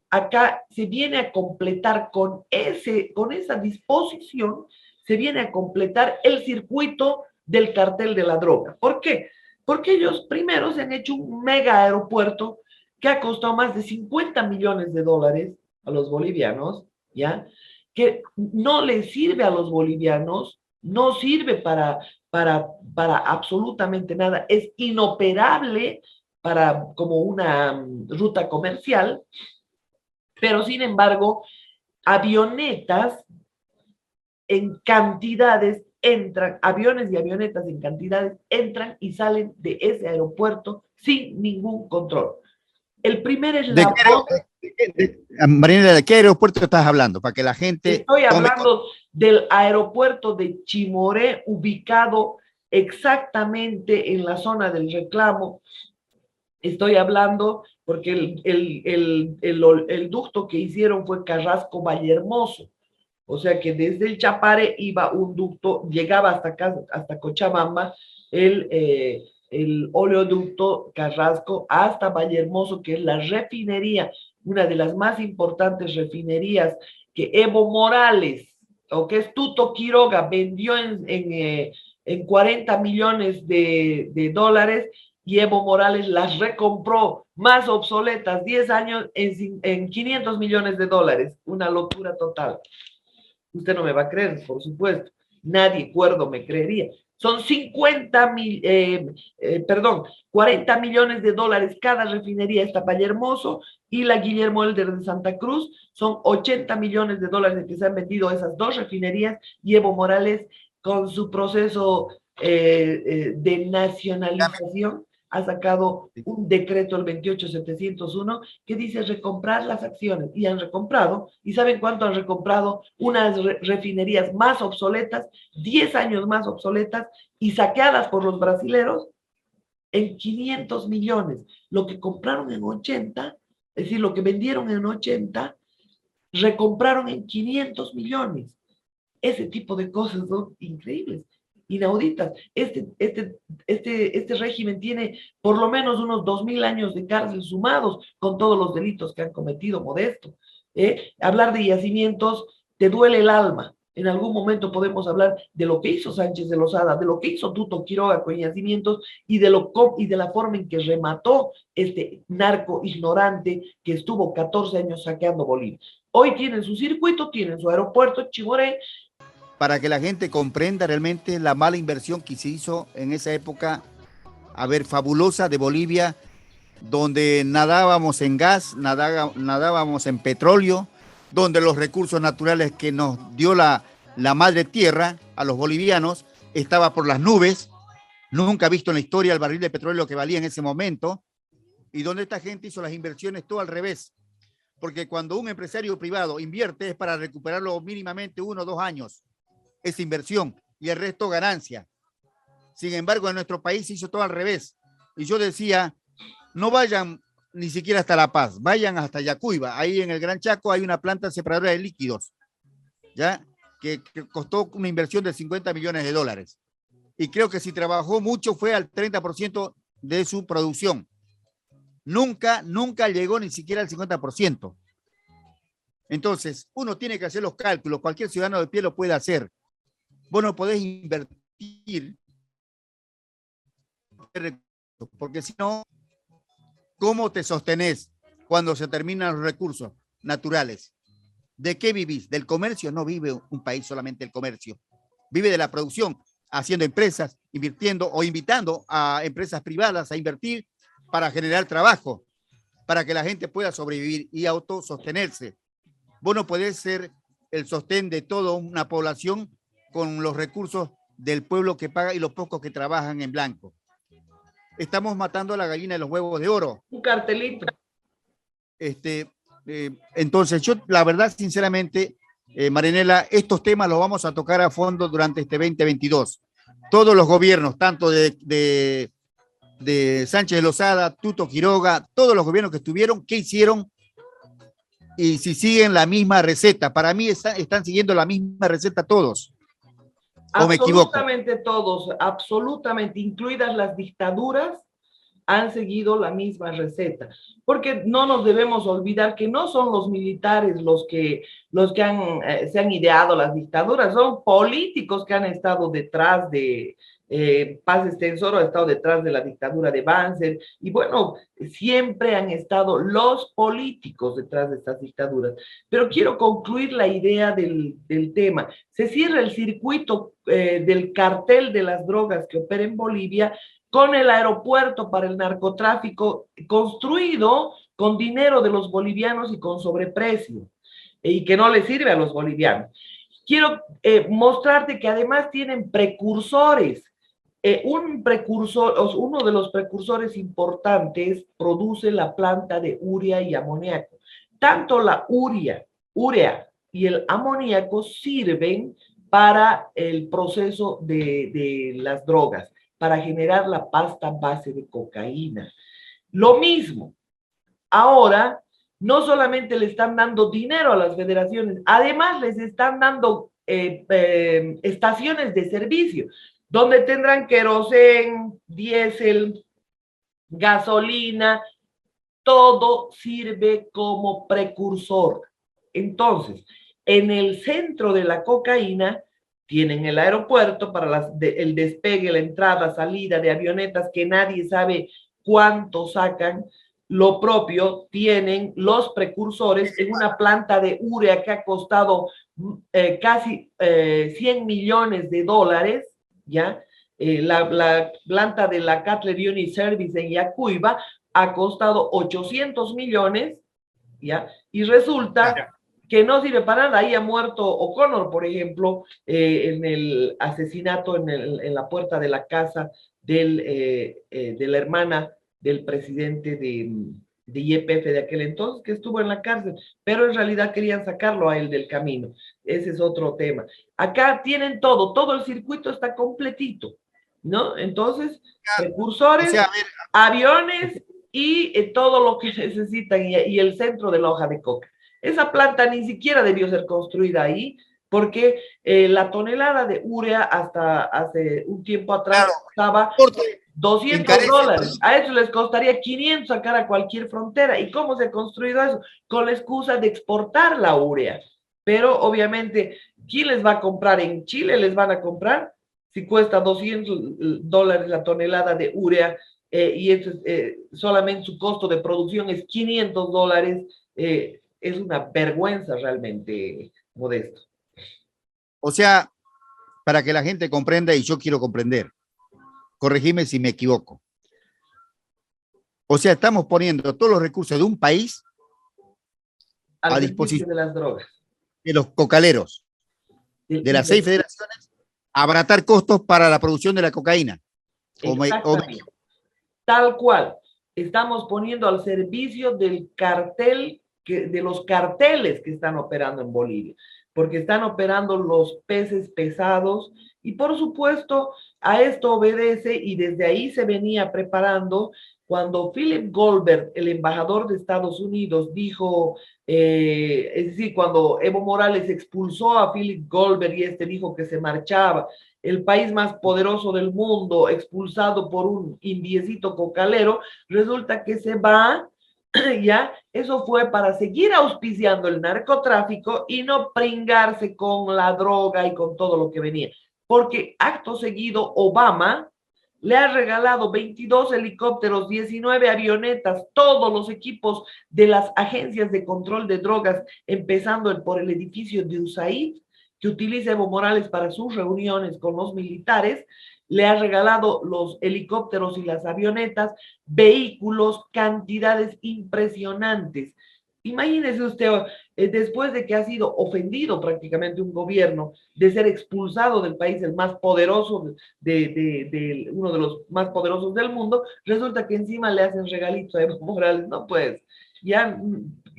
acá se viene a completar con esa disposición, se viene a completar el circuito del cartel de la droga. ¿Por qué? Porque ellos primero se han hecho un mega aeropuerto que ha costado más de 50 millones de dólares a los bolivianos, ¿ya? Que no les sirve a los bolivianos, no sirve para absolutamente nada, es inoperable como una ruta comercial, pero sin embargo, avionetas en cantidades entran, aviones y avionetas en cantidades entran y salen de ese aeropuerto sin ningún control. El primer eslabón...
Marinela, ¿de qué aeropuerto estás hablando? Para que la gente...
Estoy hablando del aeropuerto de Chimoré, ubicado exactamente en la zona del reclamo. Estoy hablando porque el ducto que hicieron fue Carrasco Vallehermoso. O sea que desde el Chapare iba un ducto, llegaba hasta acá, hasta Cochabamba, el oleoducto Carrasco hasta Vallehermoso, que es la refinería, una de las más importantes refinerías que Evo Morales, o que es Tuto Quiroga, vendió en 40 millones de dólares, y Evo Morales las recompró más obsoletas, 10 años, en 500 millones de dólares. Una locura total. Usted no me va a creer, por supuesto. Nadie cuerdo me creería. Son 40 millones de dólares cada refinería esta Vallehermoso, y la Guillermo Elder de Santa Cruz. Son 80 millones de dólares que se han vendido esas dos refinerías, y Evo Morales, con su proceso de nacionalización, ha sacado un decreto, el 28701, que dice recomprar las acciones, y han recomprado. ¿Y saben cuánto han recomprado? Unas refinerías más obsoletas, 10 años más obsoletas y saqueadas por los brasileros, en 500 millones. Lo que compraron en 80, es decir, lo que vendieron en 80, recompraron en 500 millones. Ese tipo de cosas son increíbles. inauditas. Este régimen tiene por lo menos unos 2000 años de cárcel sumados con todos los delitos que han cometido, Modesto. Hablar de yacimientos te duele el alma. En algún momento podemos hablar de lo que hizo Sánchez de Lozada, de lo que hizo Tuto Quiroga con yacimientos y de la forma en que remató este narco ignorante que estuvo 14 años saqueando Bolivia. Hoy tienen su circuito, tienen su aeropuerto, Chimoré.
Para que la gente comprenda realmente la mala inversión que se hizo en esa época, a ver, fabulosa de Bolivia, donde nadábamos en gas, nadábamos en petróleo, donde los recursos naturales que nos dio la madre tierra a los bolivianos estaba por las nubes. Nunca he visto en la historia el barril de petróleo que valía en ese momento, y donde esta gente hizo las inversiones todo al revés, porque cuando un empresario privado invierte es para recuperarlo mínimamente 1 o 2 años, esa inversión, y el resto ganancia. Sin embargo, en nuestro país se hizo todo al revés, y yo decía, no vayan ni siquiera hasta La Paz, vayan hasta Yacuiba. Ahí en el Gran Chaco hay una planta separadora de líquidos, ¿ya? Que costó una inversión de $50 millones. Y creo que si trabajó mucho fue al 30% de su producción. Nunca llegó ni siquiera al 50%. Entonces, uno tiene que hacer los cálculos, cualquier ciudadano de pie lo puede hacer. Vos no podés invertir, porque si no, ¿cómo te sostenés cuando se terminan los recursos naturales? ¿De qué vivís? ¿Del comercio? No vive un país solamente del comercio. Vive de la producción, haciendo empresas, invirtiendo o invitando a empresas privadas a invertir para generar trabajo, para que la gente pueda sobrevivir y autosostenerse. Vos no podés ser el sostén de toda una población con los recursos del pueblo que paga y los pocos que trabajan en blanco. Estamos matando a la gallina de los huevos de oro.
Un cartelito.
Entonces, yo, la verdad, sinceramente, Marianela, estos temas los vamos a tocar a fondo durante este 2022. Todos los gobiernos, tanto de Sánchez de Lozada, Tuto Quiroga, todos los gobiernos que estuvieron, ¿qué hicieron? Y si siguen la misma receta. Para mí están siguiendo la misma receta todos. ¿O me equivoco?
Absolutamente todos, absolutamente, incluidas las dictaduras, han seguido la misma receta, porque no nos debemos olvidar que no son los militares los que se han ideado las dictaduras, son políticos que han estado detrás de, Paz Estenssoro ha estado detrás de la dictadura de Banzer, y bueno, siempre han estado los políticos detrás de estas dictaduras. Pero quiero concluir la idea del tema. Se cierra el circuito del cartel de las drogas que opera en Bolivia con el aeropuerto para el narcotráfico construido con dinero de los bolivianos y con sobreprecio, y que no le sirve a los bolivianos. Quiero mostrarte que además tienen precursores. Uno de los precursores importantes produce la planta de urea y amoníaco. Tanto la urea y el amoníaco sirven para el proceso de las drogas, para generar la pasta base de cocaína. Lo mismo, ahora no solamente le están dando dinero a las federaciones, además les están dando estaciones de servicio, donde tendrán querosén, diésel, gasolina, todo sirve como precursor. Entonces, en el centro de la cocaína tienen el aeropuerto para el despegue, la entrada, salida de avionetas que nadie sabe cuánto sacan. Lo propio tienen los precursores en una planta de urea que ha costado casi $100 millones, ¿ya? La planta de la Cutler Unit Service en Yacuiba ha costado 800 millones, ¿ya? Y resulta que no sirve para nada. Ahí ha muerto O'Connor, por ejemplo, en el asesinato en la puerta de la casa de la hermana del presidente de YPF de aquel entonces, que estuvo en la cárcel, pero en realidad querían sacarlo a él del camino. Ese es otro tema. Acá tienen todo el circuito está completito, ¿no? Entonces, precursores, o sea, aviones y todo lo que necesitan y el centro de la hoja de coca. Esa planta ni siquiera debió ser construida ahí, porque la tonelada de urea hasta hace un tiempo atrás
Claro,
costaba
porque
200
encarece
dólares.
más.
A eso les costaría 500 sacar a cualquier frontera. ¿Y cómo se ha construido eso? Con la excusa de exportar la urea. Pero obviamente, ¿quién les va a comprar? ¿En Chile les van a comprar? Si cuesta 200 dólares la tonelada de urea y eso es, solamente su costo de producción es 500 dólares, es una vergüenza realmente, Modesto.
O sea, para que la gente comprenda, y yo quiero comprender, corregime si me equivoco. O sea, estamos poniendo todos los recursos de un país
Al
a
servicio
disposición
de las drogas.
de los cocaleros
Del
de las 6 federaciones a abaratar costos para la producción de la cocaína.
Exactamente. Tal cual. Estamos poniendo al servicio del cartel, de los carteles que están operando en Bolivia, porque están operando los peces pesados y por supuesto a esto obedece y desde ahí se venía preparando cuando Philip Goldberg, el embajador de Estados Unidos, dijo, es decir, cuando Evo Morales expulsó a Philip Goldberg y este dijo que se marchaba, el país más poderoso del mundo, expulsado por un indiecito cocalero, resulta que se va, ya, eso fue para seguir auspiciando el narcotráfico y no pringarse con la droga y con todo lo que venía. Porque acto seguido, Obama le ha regalado 22 helicópteros, 19 avionetas, todos los equipos de las agencias de control de drogas, empezando por el edificio de USAID, que utiliza Evo Morales para sus reuniones con los militares, le ha regalado los helicópteros y las avionetas, vehículos, cantidades impresionantes. Imagínese usted, después de que ha sido ofendido prácticamente un gobierno, de ser expulsado del país, el más poderoso, uno de los más poderosos del mundo, resulta que encima le hacen regalitos a Evo Morales. No, pues, ya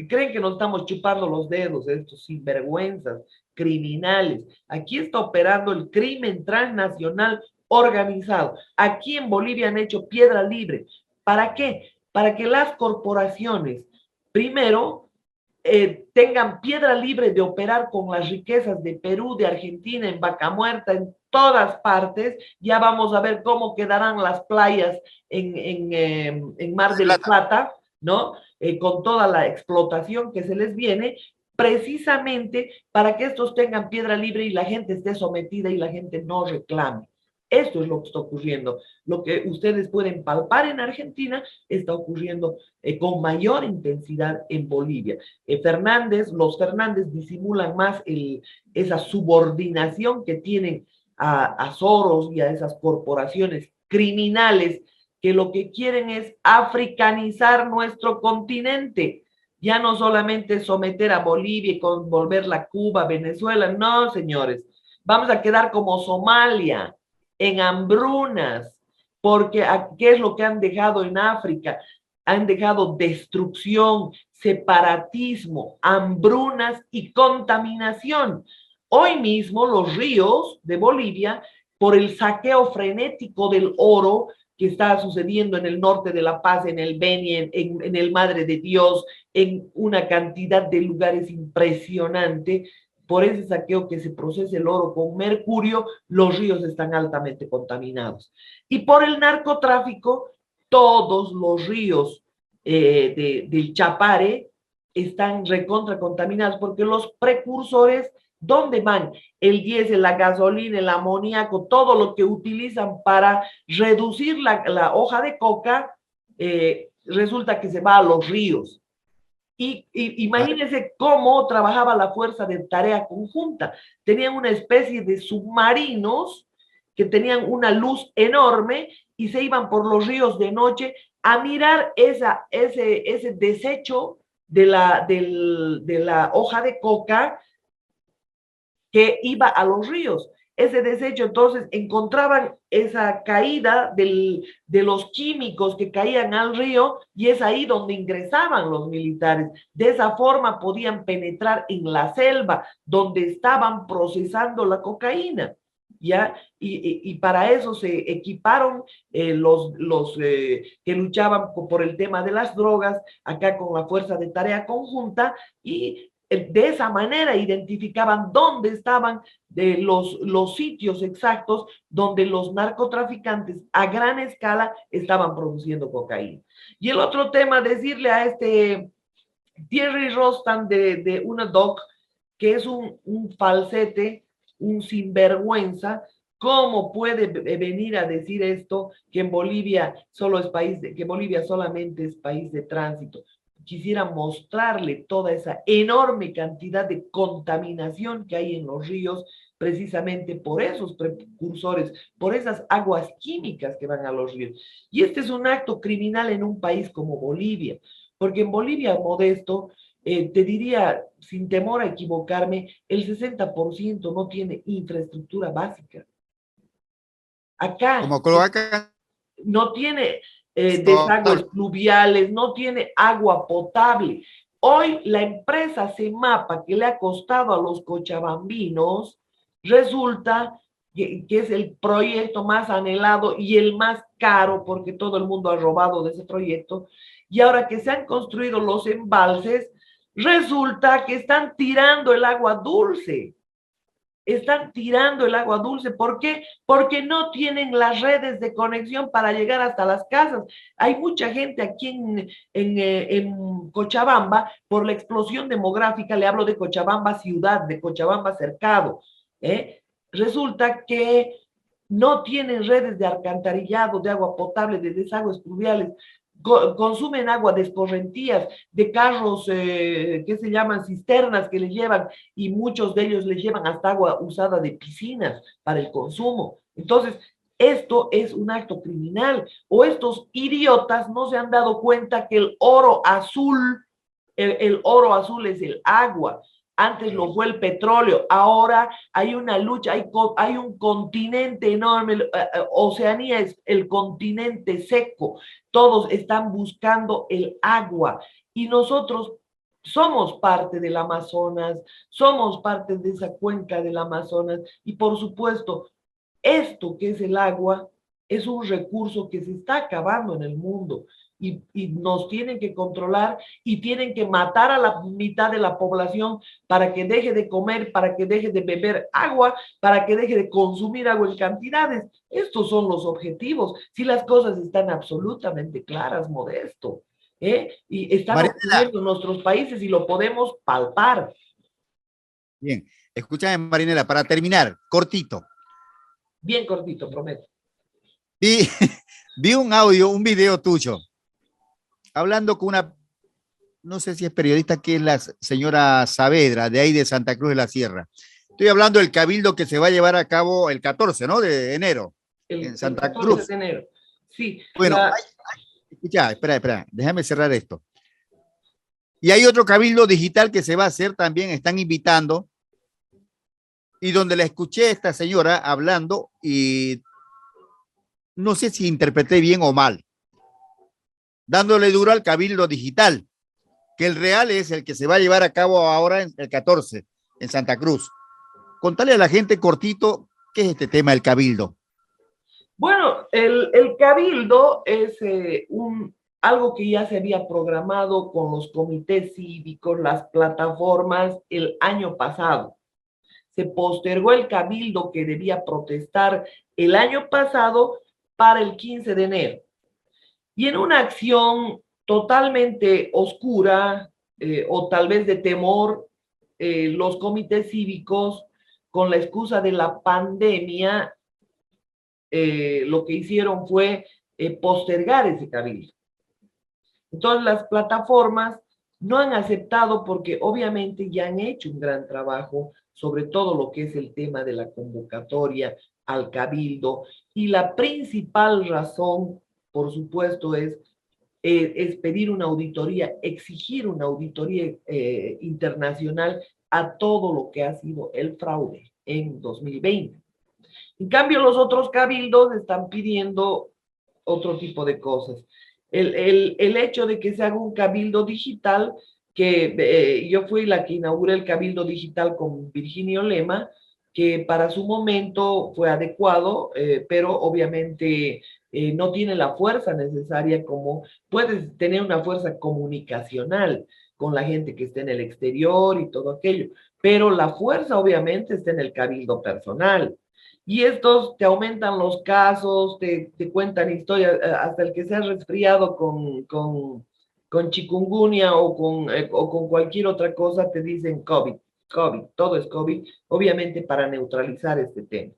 creen que nos estamos chupando los dedos, estos sinvergüenzas, criminales. Aquí está operando el crimen transnacional organizado. Aquí en Bolivia han hecho piedra libre. ¿Para qué? Para que las corporaciones, primero, tengan piedra libre de operar con las riquezas de Perú, de Argentina, en Vaca Muerta, en todas partes. Ya vamos a ver cómo quedarán las playas en Mar del Plata, ¿no? Con toda la explotación que se les viene, precisamente para que estos tengan piedra libre y la gente esté sometida y la gente no reclame. Esto es lo que está ocurriendo. Lo que ustedes pueden palpar en Argentina está ocurriendo con mayor intensidad en Bolivia. Los Fernández disimulan más esa subordinación que tienen a Soros y a esas corporaciones criminales que lo que quieren es africanizar nuestro continente. Ya no solamente someter a Bolivia y volverla a Cuba, Venezuela, no, señores. Vamos a quedar como Somalia, en hambrunas, porque ¿qué es lo que han dejado en África? Han dejado destrucción, separatismo, hambrunas y contaminación. Hoy mismo los ríos de Bolivia, por el saqueo frenético del oro que está sucediendo en el norte de La Paz, en el Beni, en el Madre de Dios, en una cantidad de lugares impresionante, por ese saqueo que se procesa el oro con mercurio, los ríos están altamente contaminados. Y por el narcotráfico, todos los ríos del Chapare están recontra contaminados porque los precursores, ¿dónde van? El diésel, la gasolina, el amoníaco, todo lo que utilizan para reducir la hoja de coca, resulta que se va a los ríos. Y imagínense cómo trabajaba la fuerza de tarea conjunta. Tenían una especie de submarinos que tenían una luz enorme y se iban por los ríos de noche a mirar ese desecho de la hoja de coca que iba a los ríos. Ese desecho, entonces, encontraban esa caída de los químicos que caían al río y es ahí donde ingresaban los militares. De esa forma podían penetrar en la selva donde estaban procesando la cocaína. ¿Ya? Y para eso se equiparon los que luchaban por el tema de las drogas, acá con la fuerza de tarea conjunta, y de esa manera identificaban dónde estaban los sitios exactos donde los narcotraficantes a gran escala estaban produciendo cocaína. Y el otro tema, decirle a este Thierry Rostand de una doc, que es un falsete, un sinvergüenza. ¿Cómo puede venir a decir esto, que en Bolivia solo es país que Bolivia solamente es país de tránsito? Quisiera mostrarle toda esa enorme cantidad de contaminación que hay en los ríos, precisamente por esos precursores, por esas aguas químicas que van a los ríos. Y este es un acto criminal en un país como Bolivia, porque en Bolivia, Modesto, te diría, sin temor a equivocarme, el 60% no tiene infraestructura básica. Acá
Como cloaca,
no tiene desagües
total.
pluviales, no tiene agua potable. Hoy la empresa Semapa, que le ha costado a los cochabambinos, resulta que es el proyecto más anhelado y el más caro, porque todo el mundo ha robado de ese proyecto, y ahora que se han construido los embalses, resulta que están tirando el agua dulce. Están tirando el agua dulce. ¿Por qué? Porque no tienen las redes de conexión para llegar hasta las casas. Hay mucha gente aquí en Cochabamba, por la explosión demográfica, le hablo de Cochabamba ciudad, de Cochabamba cercado, resulta que no tienen redes de alcantarillado, de agua potable, de desagües pluviales, consumen agua de escorrentías, de carros que se llaman cisternas que les llevan, y muchos de ellos les llevan hasta agua usada de piscinas para el consumo. Entonces, esto es un acto criminal, o estos idiotas no se han dado cuenta que el oro azul es el agua. Antes lo fue el petróleo, ahora hay una lucha, hay un continente enorme, Oceanía es el continente seco, todos están buscando el agua y nosotros somos parte del Amazonas, somos parte de esa cuenca del Amazonas y por supuesto, esto que es el agua es un recurso que se está acabando en el mundo y nos tienen que controlar y tienen que matar a la mitad de la población para que deje de comer, para que deje de beber agua, para que deje de consumir agua en cantidades. Estos son los objetivos. Si las cosas están absolutamente claras, Modesto, y están
Marinela,
ocurriendo en nuestros países y lo podemos palpar.
bien, escúchame, Marinela, para terminar, cortito.
Bien cortito, prometo.
Vi, vi un audio, un video tuyo, hablando con una, no sé si es periodista, que es la señora Saavedra, de ahí de Santa Cruz de la Sierra. Estoy hablando del cabildo que se va a llevar a cabo el 14, ¿no? De enero, en
El
Santa
14 de
Cruz.
enero. Sí,
Bueno, escucha, espera, déjame cerrar esto. Y hay otro cabildo digital que se va a hacer también, están invitando, y donde la escuché a esta señora hablando, y no sé si interpreté bien o mal, dándole duro al cabildo digital, que el real es el que se va a llevar a cabo ahora en el 14, en Santa Cruz. Contale a la gente cortito qué es este tema del cabildo.
bueno, el cabildo es algo que ya se había programado con los comités cívicos, las plataformas el año pasado. Se postergó el cabildo que debía protestar el año pasado para el 15 de enero. Y en una acción totalmente oscura, o tal vez de temor, los comités cívicos, con la excusa de la pandemia, lo que hicieron fue postergar ese cabildo. Entonces las plataformas no han aceptado porque obviamente ya han hecho un gran trabajo sobre todo lo que es el tema de la convocatoria al cabildo, y la principal razón, por supuesto, es pedir una auditoría, exigir una auditoría internacional a todo lo que ha sido el fraude en 2020. En cambio, los otros cabildos están pidiendo otro tipo de cosas. El hecho de que se haga un cabildo digital, que yo fui la que inauguré el cabildo digital con Virginio Lema, que para su momento fue adecuado, pero obviamente no tiene la fuerza necesaria como puedes tener una fuerza comunicacional. con la gente que está en el exterior y todo aquello, pero la fuerza obviamente está en el cabildo personal. Y estos te aumentan los casos, te cuentan historias, hasta el que se ha resfriado con chikungunya o con cualquier otra cosa, te dicen COVID, COVID, todo es COVID, obviamente para neutralizar este tema.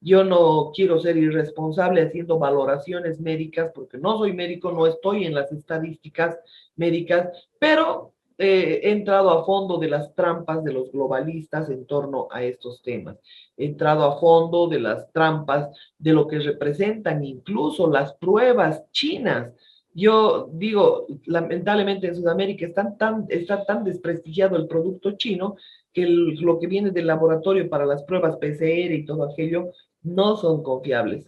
Yo no quiero ser irresponsable haciendo valoraciones médicas porque no soy médico, no estoy en las estadísticas médicas, pero he entrado a fondo de las trampas de los globalistas en torno a estos temas. He entrado a fondo de las trampas de lo que representan incluso las pruebas chinas. Yo digo, lamentablemente en Sudamérica está tan desprestigiado el producto chino que lo que viene del laboratorio para las pruebas PCR y todo aquello no son confiables.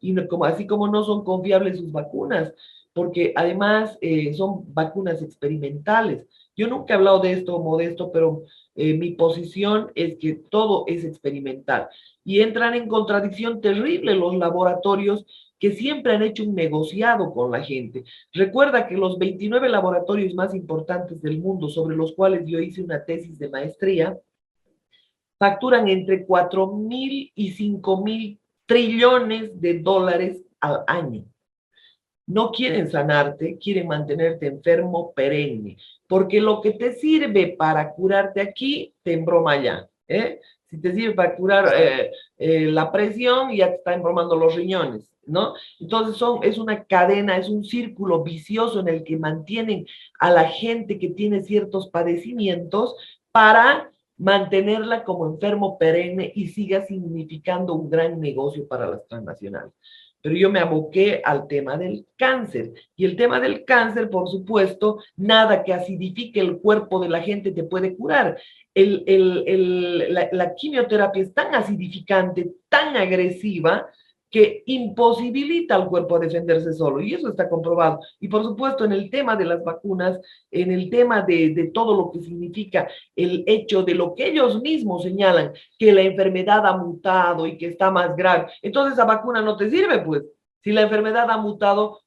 Y no, así como no son confiables sus vacunas, porque además son vacunas experimentales. Yo nunca he hablado de esto, Modesto, pero mi posición es que todo es experimental. Y entran en contradicción terrible los laboratorios que siempre han hecho un negociado con la gente. Recuerda que los 29 laboratorios más importantes del mundo, sobre los cuales yo hice una tesis de maestría, facturan entre 4.000 y 5.000 trillones de dólares al año. No quieren sanarte, quieren mantenerte enfermo perenne, porque lo que te sirve para curarte aquí, te embroma allá. Si te sirve para curar la presión, ya te está embromando los riñones, ¿no? Entonces es una cadena, es un círculo vicioso en el que mantienen a la gente que tiene ciertos padecimientos para mantenerla como enfermo perenne y siga significando un gran negocio para las transnacionales. Pero yo me aboqué al tema del cáncer. Y el tema del cáncer, por supuesto, nada que acidifique el cuerpo de la gente te puede curar. La quimioterapia es tan acidificante, tan agresiva, que imposibilita al cuerpo a defenderse solo, y eso está comprobado. Y por supuesto, en el tema de las vacunas, en el tema de todo lo que significa el hecho de lo que ellos mismos señalan, que la enfermedad ha mutado y que está más grave, entonces esa vacuna no te sirve, pues, si la enfermedad ha mutado,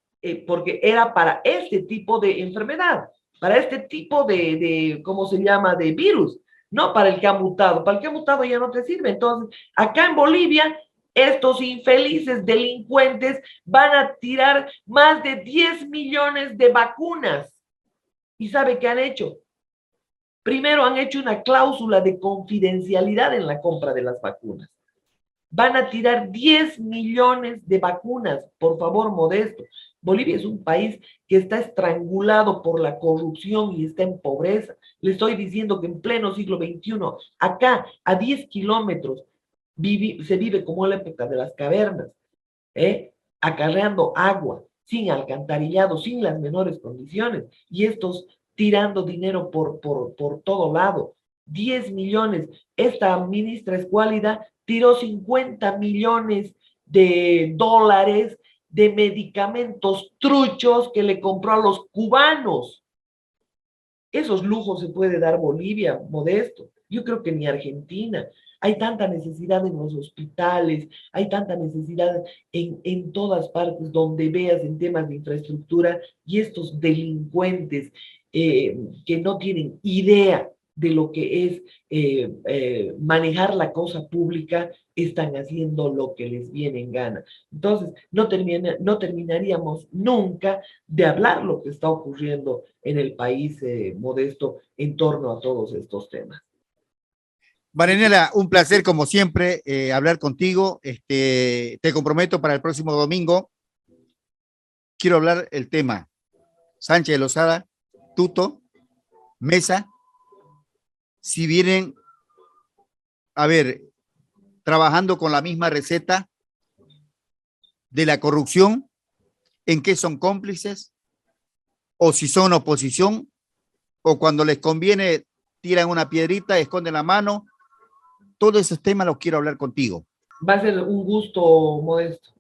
porque era para este tipo de enfermedad, para este tipo ¿cómo se llama?, de virus, no para el que ha mutado. Para el que ha mutado ya no te sirve. Entonces, acá en Bolivia, estos infelices delincuentes van a tirar más de 10 millones de vacunas. ¿Y sabe qué han hecho? Primero han hecho una cláusula de confidencialidad en la compra de las vacunas. Van a tirar 10 millones de vacunas, por favor, Modesto. Bolivia es un país que está estrangulado por la corrupción y está en pobreza. Le estoy diciendo que en pleno siglo XXI, acá, a 10 kilómetros, se vive como en la época de las cavernas, acarreando agua, sin alcantarillado, sin las menores condiciones, y estos tirando dinero por todo lado. 10 millones. Esta ministra Escuálida tiró 50 millones de dólares de medicamentos truchos que le compró a los cubanos. Esos lujos se puede dar Bolivia, Modesto. Yo creo que ni Argentina. Hay tanta necesidad en los hospitales, hay tanta necesidad en todas partes donde veas en temas de infraestructura, y estos delincuentes que no tienen idea de lo que es manejar la cosa pública, están haciendo lo que les viene en gana. Entonces, no terminaríamos nunca de hablar lo que está ocurriendo en el país, Modesto, en torno a todos estos temas.
Marianela, un placer como siempre hablar contigo. Te comprometo para el próximo domingo. Quiero hablar el tema Sánchez de Lozada, Tuto, Mesa, si vienen, a ver, trabajando con la misma receta de la corrupción, en qué son cómplices, o si son oposición, o cuando les conviene tiran una piedrita, esconden la mano. Todos esos temas los quiero hablar contigo.
Va a ser un gusto, Modesto.